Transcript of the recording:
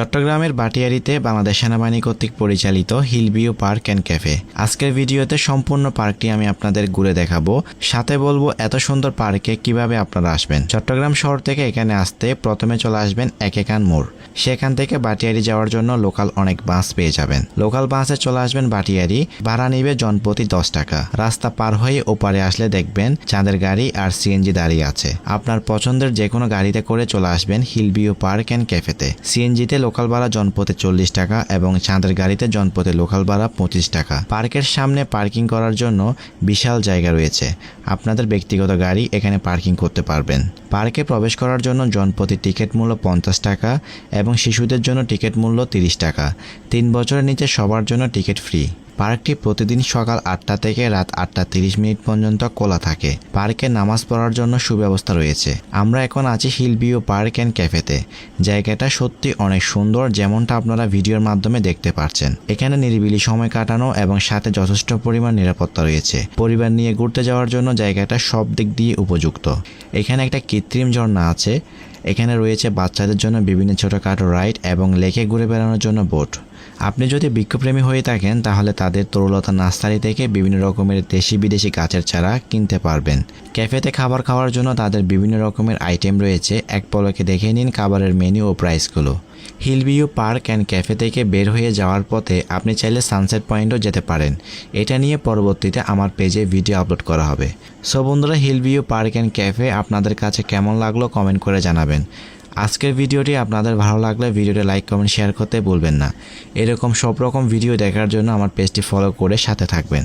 চট্টগ্রামের বাটিয়াড়িতে বাংলাদেশ সেনাবাহিনী কর্তৃক পরিচালিত হিলভিউ পার্ক অ্যান্ড ক্যাফে। আজকের ভিডিওতে সম্পূর্ণ পার্কটি আমি আপনাদের ঘুরে দেখাবো, সাথে বলবো এত সুন্দর পার্কে কিভাবে আপনারা আসবেন। চট্টগ্রাম শহর থেকে এখানে আসতে প্রথমে চলে আসবেন একেকান মোড়। সেখান থেকে বাটিয়াড়ি যাওয়ার জন্য লোকাল অনেক বাস পেয়ে যাবেন। লোকাল বাসে চলে আসবেন বাটিয়াড়ি, ভাড়া নিবে জনপ্রতি 10 টাকা। রাস্তা পার হয়ে ওপারে আসলে দেখবেন চাঁদের গাড়ি আর সিএনজি দাঁড়িয়ে আছে। আপনার পছন্দের যে কোনো গাড়িতে করে চলে আসবেন হিলভিউ পার্ক অ্যান্ড ক্যাফেতে। সিএনজিতে লোকাল ভাড়া জনপ্রতি 40 টাকা এবং চাঁদের গাড়িতে জনপ্রতি লোকাল ভাড়া 25 টাকা। পার্কের সামনে পার্কিং করার জন্য বিশাল জায়গা রয়েছে। আপনাদের ব্যক্তিগত গাড়ি এখানে পার্কিং করতে পারবেন। পার্কে প্রবেশ করার জন্য জনপ্রতি টিকিট মূল্য 50 টাকা এবং শিশুদের জন্য টিকিট মূল্য 30 টাকা। 3 বছরের নিচে সবার জন্য টিকিট ফ্রি। পার্কটি প্রতিদিন সকাল 8টা থেকে রাত 8:30 পর্যন্ত খোলা থাকে। পার্কে নামাজ পড়ার জন্য সুব্যবস্থা রয়েছে। আমরা এখন আছি হিলভিউ পার্ক অ্যান্ড ক্যাফেতে। জায়গাটা সত্যি অনেক সুন্দর, যেমনটা আপনারা ভিডিওর মাধ্যমে দেখতে পাচ্ছেন। এখানে নিরিবিলি সময় কাটানো এবং সাথে যথেষ্ট পরিমাণ নিরাপত্তা রয়েছে। পরিবার নিয়ে ঘুরতে যাওয়ার জন্য জায়গাটা সব দিক দিয়ে উপযুক্ত। এখানে একটা কৃত্রিম ঝর্ণা আছে। এখানে রয়েছে বাচ্চাদের জন্য বিভিন্ন ছোটখাটো রাইড এবং লেকে ঘুরে বেড়ানোর জন্য বোট। আপনি যদি বৃক্ষপ্রেমী হয়ে থাকেন তাহলে তাদের তরুলতা নার্সারি থেকে বিভিন্ন রকমের দেশি বিদেশি গাছের চারা কিনতে পারবেন। ক্যাফেতে খাবার খাওয়ার জন্য তাদের বিভিন্ন রকমের আইটেম রয়েছে। এক পলকে দেখে নিন খাবারের মেনু ও প্রাইসগুলো। হিলভিউ পার্ক অ্যান্ড ক্যাফে থেকে বের হয়ে যাওয়ার পথে আপনি চাইলে সানসেট পয়েন্টও যেতে পারেন। এটা নিয়ে পরবর্তীতে আমার পেজে ভিডিও আপলোড করা হবে। সো বন্ধুরা, হিলভিউ পার্ক অ্যান্ড ক্যাফে আপনাদের কাছে কেমন লাগলো কমেন্ট করে জানাবেন। আজকের ভিডিওটি আপনাদের ভালো লাগলে ভিডিওটি লাইক কমেন্ট শেয়ার করতে ভুলবেন না। এরকম সব রকম ভিডিও দেখার জন্য আমার পেজটি ফলো করে সাথে থাকবেন।